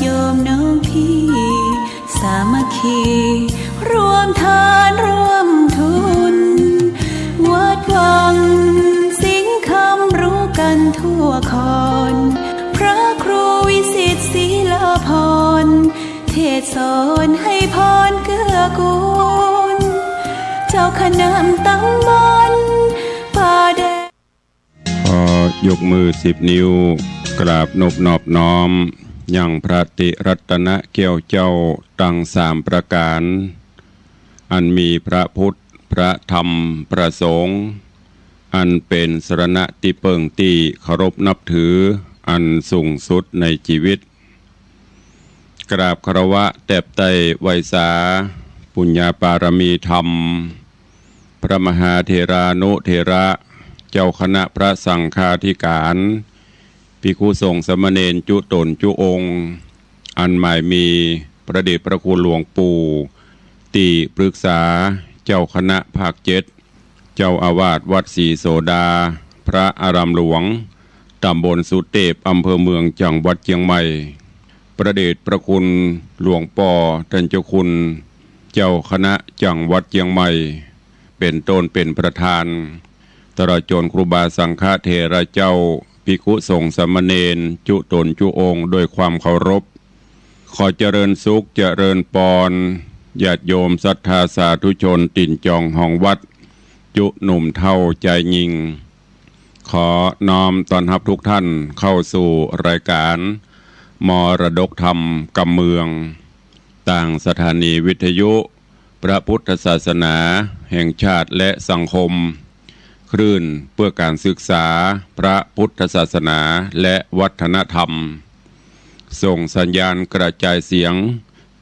โยมน้องพี่สามัคคีรวมทานร่วมทุนวัดวังสิงห์คำรู้กันทั่วคอนพระครูวิสิตศรีลาภรณ์เทศสอนให้พรเกื้อกูลเจ้าคณะตำบลป่าแดงพอยกมือ10 นิ้วกราบนอบน้อมยังพระติรัตนเกี่ยวเจ้าตั้ง3 ประการอันมีพระพุทธพระธรรมพระสงฆ์อันเป็นสรณะที่เปิ่งที่เคารพนับถืออันสูงสุดในชีวิตกราบคารวะแตบไตไวสาปุญญาปารมีธรรมพระมหาเถรานุเถระเจ้าคณะพระสังฆาธิการภิกขุสงฆ์สามเณรจุตนจุองค์อันหมายมีพระเดชพระคุณหลวงปู่ติปรึกษาเจ้าคณะภาค7เจ้าอาวาสวัดศรีโสดาพระอารามหลวงตำบลสุเทพอำเภอเมืองจังหวัดเชียงใหม่พระเดชพระคุณหลวงป่อท่านเจ้าคุณเจ้าคณะจังหวัดเชียงใหม่เป็นต้นเป็นประธานตลอดจนครูบาสังฆเถระเจ้าภิกขุสงฆ์สามเณรจุตนจุองค์ด้วยความเคารพขอเจริญสุขเจริญปอนญาติโยมศรัทธาสาธุชนติ่นจองห้องวัดจุหนุ่มเท่าใจยิงขอน้อมต้อนรับทุกท่านเข้าสู่รายการมรดกธรรมกำเมืองต่างสถานีวิทยุพระพุทธศาสนาแห่งชาติและสังคมคลื่นเพื่อการศึกษาพระพุทธศาสนาและวัฒนธรรมส่งสัญญาณกระจายเสียง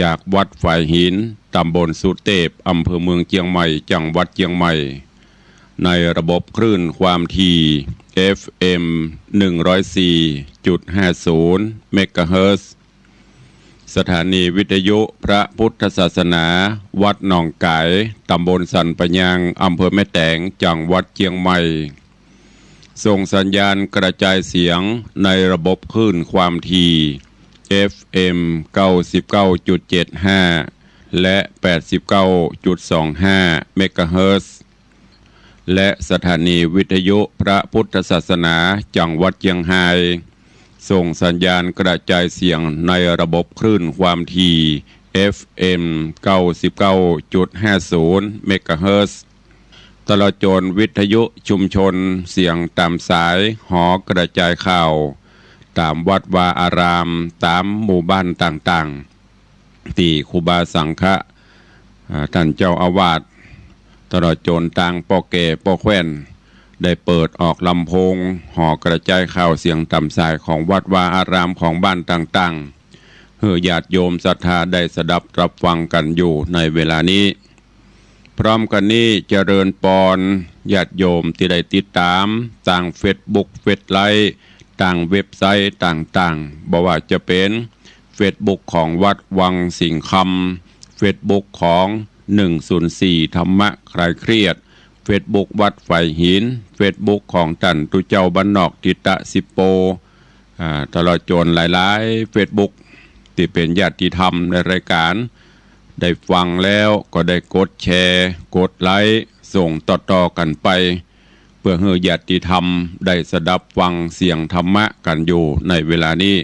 จากวัดฝ่ายหินตำบลสุเทพอำเภอเมืองเชียงใหม่จังหวัดเชียงใหม่ในระบบคลื่นความถี่ FM 104.50 เมกะเฮิรตซ์สถานีวิทยุพระพุทธศาสนาวัดหนองไก่ตำบลสันปะยางอำเภอแม่แตงจังหวัดเชียงใหม่ส่งสัญญาณกระจายเสียงในระบบคลื่นความถี่ FM 99.75 และ 89.25 เมกะเฮิรตซ์และสถานีวิทยุพระพุทธศาสนาจังหวัดเชียงรายส่งสัญญาณกระจายเสียงในระบบคลื่นความถี่ FM 99.50 เมกะเฮิรตซ์ตลอดจนวิทยุชุมชนเสียงตามสายหอกระจายข่าวตามวัดวาอารามตามหมู่บ้านต่างๆที่ครูบาสังฆะท่านเจ้าอาวาสตลอดจนต่างปอแก่ปอแคว้นได้เปิดออกลำโพงหอกระจายข่าวเสียงต่ำสายของวัดวาอารามของบ้านต่างๆเพื่อญาติโยมศรัทธาได้สดับรับฟังกันอยู่ในเวลานี้พร้อมกันนี้เจริญปอนญาติโยมที่ได้ติดตามต่างเฟซบุ๊กเฟซไลน์ต่างเว็บไซต์ต่างๆบอกว่าจะเป็นเฟซบุ๊กของวัดวังสิงห์คำเฟซบุ๊กของ104ธรรมะคลายเครียดเฟซบุ๊กวัดไฟหินเฟซบุ๊กของตันตุเจ้าบ้านนอกทิตะสิโปตลอดจนหลายๆเฟซบุ๊กที่เป็นญาติธรรมในรายการได้ฟังแล้วก็ได้กดแชร์กดไลค์ส่งต่อๆกันไปเพื่อให้ญาติธรรมได้สดับฟังเสียงธรรมะกันอยู่ในเวลานี้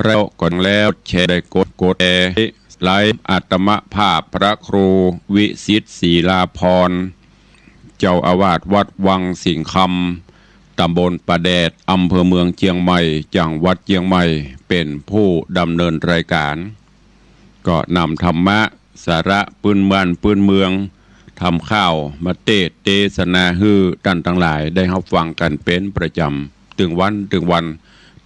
เราก่อนแล้วแชร์ได้กดแชร์ไลฟ์อัตมภาพพระครูวิสิตศรีลาภรณ์เจ้าอาวาสวัดวังสิงห์คำตำบลประแดดอำเภอเมืองเชียงใหม่จังหวัดเชียงใหม่เป็นผู้ดำเนินรายการก็นำธรรมะสาระปืนบ้านปืนเมืองทำข้าวมาเทศนาฮือท่านทั้งหลายได้รับฟังกันเป็นประจำถึงวัน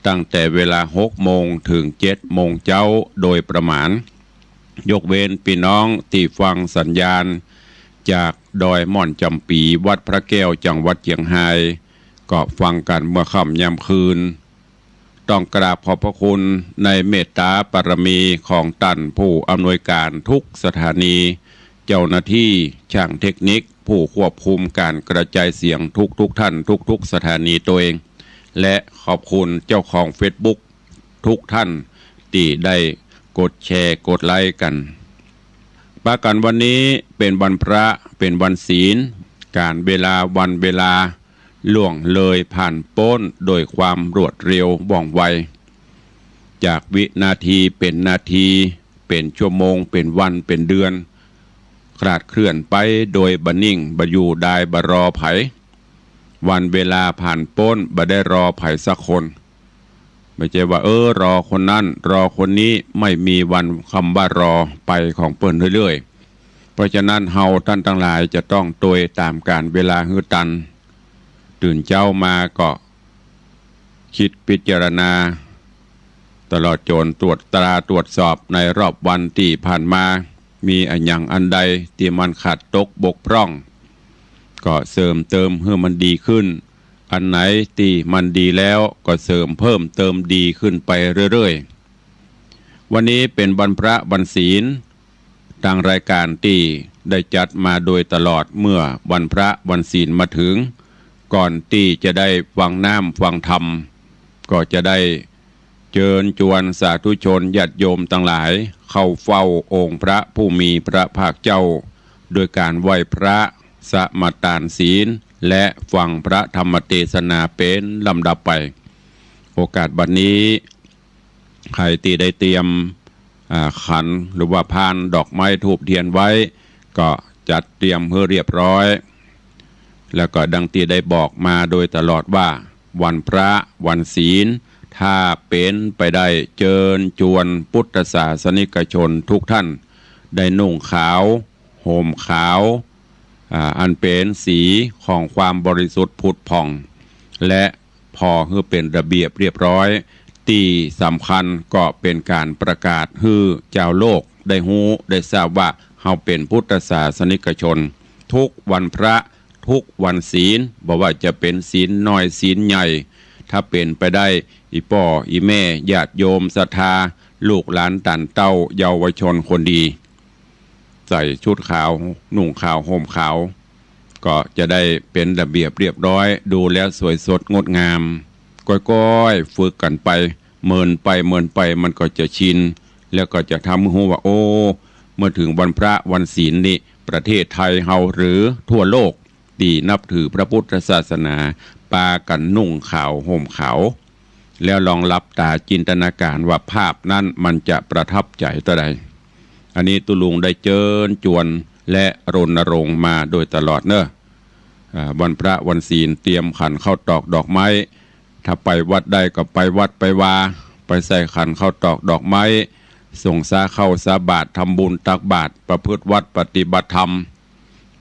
ตั้งแต่เวลา6 โมงถึง7 โมงเช้าโดยประมาณยกเว้นพี่น้องที่ฟังสัญญาณจากดอยม่อนจำปีวัดพระแก้วจังหวัดเชียงรายก็ฟังกันเมื่อค่ำยามคืนต้องกราบขอบพระคุณในเมตตาบารมีของท่านผู้อำนวยการทุกสถานีเจ้าหน้าที่ช่างเทคนิคผู้ควบคุมการกระจายเสียงทุกท่านทุกสถานีตัวเองและขอบคุณเจ้าของ Facebook ทุกท่าน ที่ได้กดแชร์กดไลค์กันปากันวันนี้เป็นวันพระเป็นวันศีลการเวลาวันเวลาล่วงเลยผ่านพ้นโดยความรวดเร็วว่องไวจากวินาทีเป็นนาทีเป็นชั่วโมงเป็นวันเป็นเดือนคลาดเคลื่อนไปโดยบนิ่งบอยู่ได้บรอไผวันเวลาผ่านพ้นบ่ได้รอไผสักคนไม่ใช่ว่ารอคนนั้นรอคนนี้ไม่มีวันคำว่ารอไปของเปิ้นเรื่อยๆเพราะฉะนั้นเฮาท่านทั้งหลายจะต้องโดยตามการเวลาฮือตันตื่นเช้ามาก็คิดพิจารณาตลอดจนตรวจตราตรวจสอบในรอบวันที่ผ่านมามีอันอย่างอันใดที่มันขาดตกบกพร่องก็เสริมเติมให้มันดีขึ้นอันไหนที่มันดีแล้วก็เสริมเพิ่มเติมดีขึ้นไปเรื่อยๆวันนี้เป็นวันพระวันศีลทางรายการที่ได้จัดมาโดยตลอดเมื่อวันพระวันศีลมาถึงก่อนที่จะได้ฟังน้ำฟังธรรมก็จะได้เชิญชวนสาธุชนญาติโยมทั้งหลายเข้าเฝ้าองค์พระผู้มีพระภาคเจ้าโดยการไหว้พระสมาทานศีลและฟังพระธรรมเทศนาเป็นลำดับไปโอกาสบัดนี้ใครที่ได้เตรียมขันหรือว่าพานดอกไม้ธูปเทียนไว้ก็จัดเตรียมเพื่อเรียบร้อยแล้วก็ดังที่ได้บอกมาโดยตลอดว่าวันพระวันศีลถ้าเป็นไปได้เชิญชวนพุทธศาสนิกชนทุกท่านได้นุ่งขาวห่มขาวอันเป็นสีของความบริสุทธิ์ผุดผ่องและพอให้เป็นระเบียบเรียบร้อยที่สำคัญก็เป็นการประกาศให้เจ้าโลกได้ฮู้ได้ทราบว่าเฮาเป็นพุทธศาสนิกชนทุกวันพระทุกวันศีลบอกว่าจะเป็นศีลน้อยศีลใหญ่ถ้าเป็นไปได้อีพ่ออีแม่ญาติโยมศรัทธาลูกหลานต่านเต้าเยาวชนคนดีใส่ชุดขาวนุ่งขาวห่มขาวก็จะได้เป็นระเบียบเรียบร้อยดูแล้วสวยสดงดงามก้อยๆฝึกกันไปเมินไปมันก็จะชินแล้วก็จะทำให้รู้ว่าโอ้เมื่อถึงวันพระวันศีลนี่ประเทศไทยเฮาหรือทั่วโลกที่นับถือพระพุทธศาสนาปากันนุ่งขาวห่มขาวแล้วลองรับตาจินตนาการว่าภาพนั้นมันจะประทับใจต่อใดอันนี้ตุลุงได้เชิญชวนและรณรงค์มาโดยตลอดเนอะวันพระวันศีลเตรียมขันข้าวตอกดอกไม้ถ้าไปวัดได้ก็ไปวัดไปวาไปใส่ขันข้าวตอกดอกไม้ส่งสาเข้าสาบาตรทำบุญตักบาตรประพฤติวัดปฏิบัติธรรม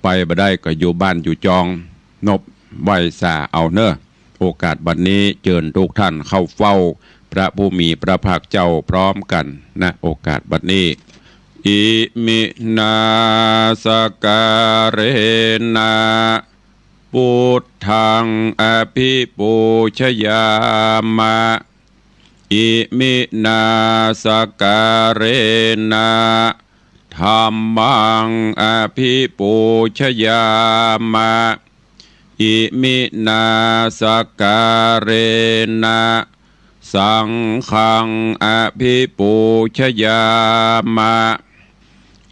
ไปบ่ได้ก็อยู่บ้านอยู่จองนบไหวสาเอาเนอะโอกาสบัดนี้เชิญทุกท่านเข้าเฝ้าพระผู้มีพระภาคเจ้าพร้อมกันนะโอกาสบัดนี้อิมินาสการเรนะพุทธังอภิปูชยามะอิมินาสการเรนะธัมมังอภิปูชยามะอิมินาสการเรนะสังฆังอภิปูชยามะ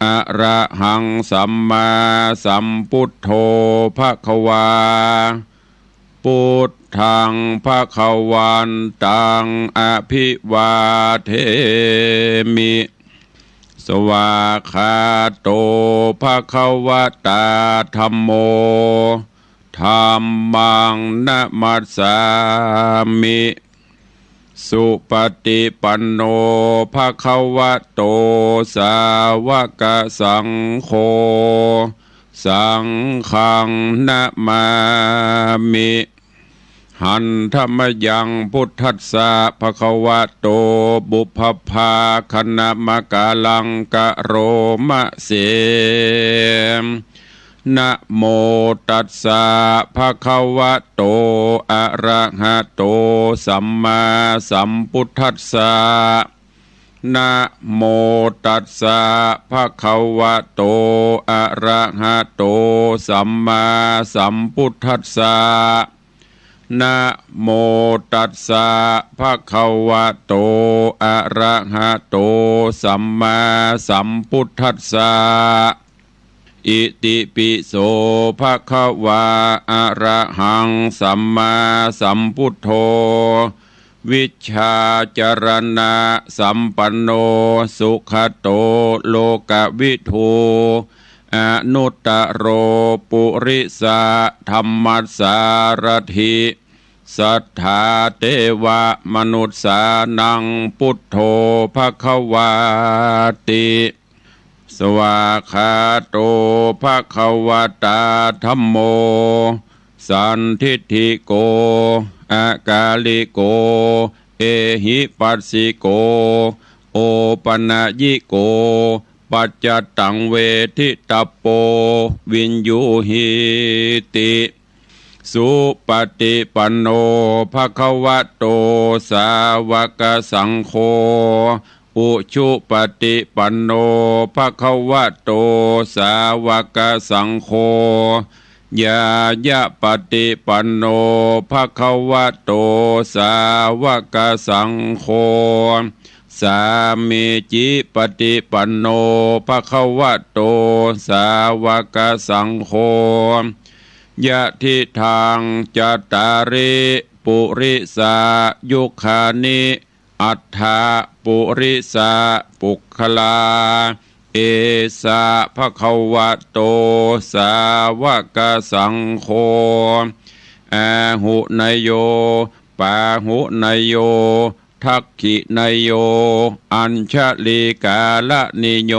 อะระหังสัมมาสัมพุทโธภควาพุทธังภควันตังอภิวาเทมิสวาคาโตภควตาธัมโมธัมมังนะมัสสามิสุปฏิปันโนภควโตสาวกสังโฆสังฆังนะมามิหันธรรมยังพุทธัสสะภควโตบุพพาคณมกาลังกะโรมะเสนะโมตัสสะภะคะวะโตอะระหะโตสัมมาสัมพุทธัสสะนะโมตัสสะภะคะวะโตอะระหะโตสัมมาสัมพุทธัสสะ นะโมตัสสะภะคะวะโตอะระหะโตสัมมาสัมพุทธัสสะอิติปิโสภะคะวะอะระหังสัมมาสัมพุทโธวิชชาจรณะสัมปันโนสุขโตโลกวิทูอนุตตโรปุริสะธรรมัสสารถิสัทธาเทวะมนุษย์สานังพุทโธภควาติสวากขาโตภควตาธัมโมสันทิฏฐิโกอากาลิโกเอหิปัสสิโกโอปนะยิโกปัจจตังเวทิตปโปวินยูหิติสุปฏิปันโนภควโตสาวกสังโฆอุชุปฏิปันโนภควโตสาวกสังโฆยายะปฏิปันโนภควโตสาวกสังโฆสามีจิปฏิปันโนภควโตสาวกสังโฆยะทิทางจัตตาริปุริสายุคานิอัฏฐาปุริสาปุคคลาเอสะภควโตสาวกสังโฆอาหุนยโยปาหุนยโยทักขินยโยอัญชลีกาลนิโย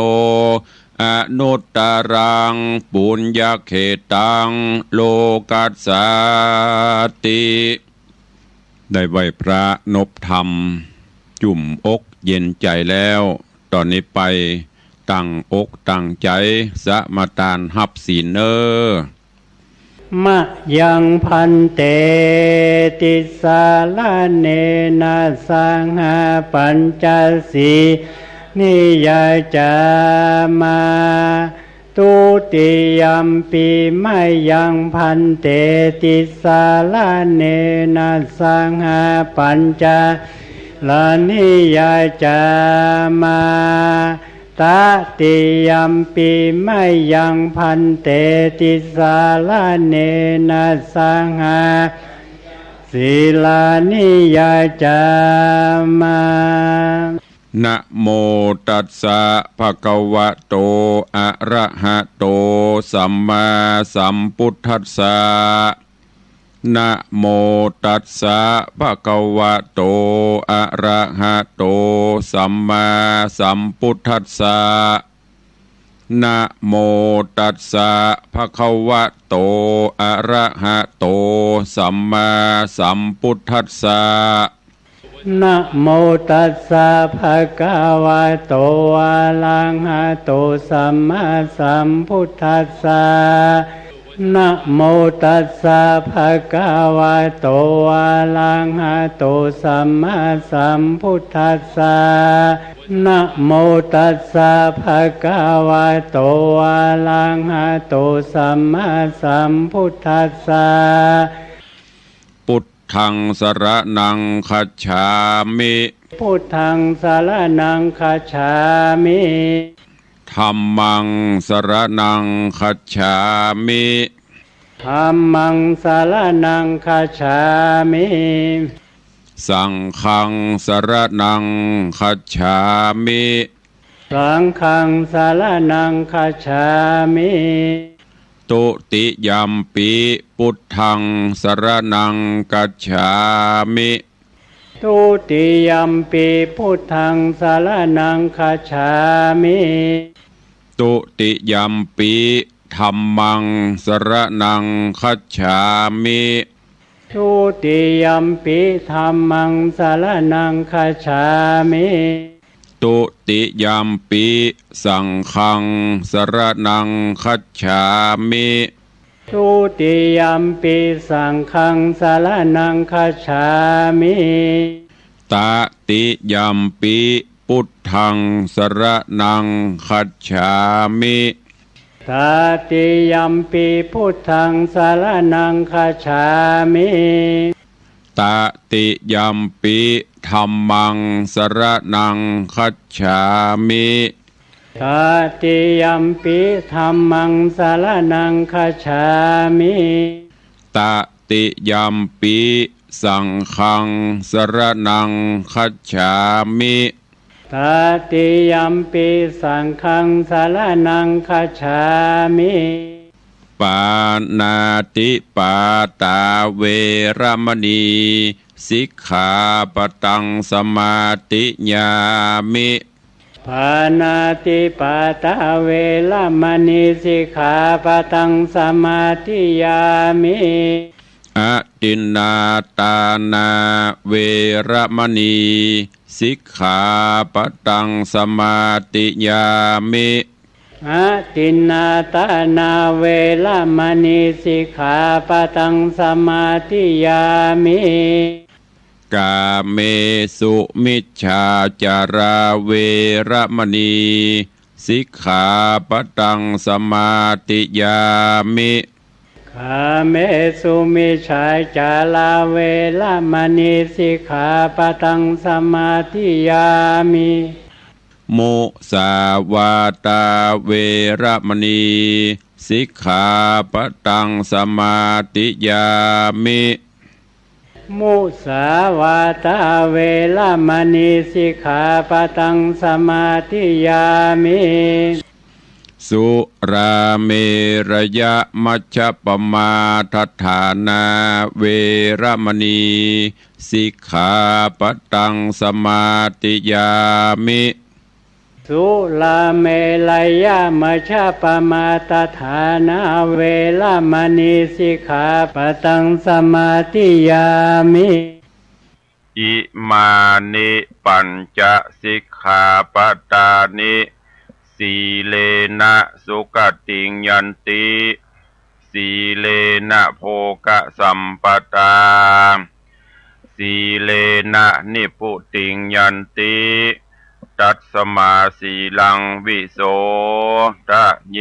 อนุตตรังปุญญเขตังโลกัสสาติได้ไหวพระนบธรรมจุ่มอกเย็นใจแล้วตอนนี้ไปตั้งอกตั้งใจสมาทานหับศีลเนอมะยังพันเตติสาลาเนนะสังหาปัญจสีนิยาจามาตุติยัมปีไม่ยังพันเตติสาลาเนนะสังหาปัญจลานิยาจามาตติยัมปีไม่ยังพันเตติสาลาเนนะสังหาศีลานิยาจามานะโมตัสสะภะคะวะโตอะระหะโตสัมมาสัมพุทธัสสะนะโมตัสสะภะคะวะโตอะระหะโตสัมมาสัมพุทธัสสะนะโมตัสสะภะคะวะโตอะระหะโตสัมมาสัมพุทธัสสะนะโมตัสสะภะคะวะโตอะระหะโตสัมมาสัมพุทธัสสะนะโมตัสสะภะคะวะโตอะระหะโตสัมมาสัมพุทธัสสะนะโมตัสสะภะคะวะโตอะระหะโตสัมมาสัมพุทธัสสะพุทธังสรณังคัจฉามิพุทธังสรณังคัจฉามิธัมมังสรณังคัจฉามิธัมมังสรณังคัจฉามิสังฆังสรณังคัจฉามิสังฆังสรณังคัจฉามิตุติยัมปิพุทธังสรณังคัจฉามิตุติยัมปิพุทธังสรณังคัจฉามิตุติยัมปิธัมมังสรณังคัจฉามิตุติยัมปิธัมมังสรณังคัจฉามิตุติยัมปิสังฆังสรณังคัจฉามิตุติยัมปิสังฆังสรณังคัจฉามิตติยัมปิพุทธังสรณังคัจฉามิต ตติยัมปิพุทธังสารนังคัจฉามิตติยัมปิธัมมังสรณังคัจฉามิตติยัมปิธัมมังสารนังคัจฉามิตติยัมปิสังฆังสรณังคัจฉามิตติยัมปิสังฆังสารนังคัจฉามิปานาติปาตาเวรมณีสิกขาปตังสมาติญามิปานาติปาตาเวรมณีสิกขาปตังสมาธิยามิอทินนาตานาเวรมณีสิกขาปตังสมาติยามิอทินนาตานาเวรมณีสิกขาปตังสมาธิยามิกาเมสุมิจฉาจาราเวรมณีสิกขาปตังสมาติยามิกาเมสุมิจฉาจาราเวรมณีสิกขาปตังสมาธิยามิมุสาวาตาเวรมณีสิกขาปตังสมาติยามิมุสาวาตาเวรมณีสิกขาปตังสมาธิยามิสุราเมรยะมัชฌัปปมาทัฏฐานาเวรมณีสิกขาปตังสมาติยามิสุราเมรยะมัชฌัปปมาทัฏฐานาเวรมณีสิกขาปตังสมาธิยามิอิมานิปัญจสิกขาปตานิสีเลนะสุขติงยันติสีเลนะโภคสัมปตาสีเลนะนิพุติงยันติตัสมาสีลังวิโสทะเย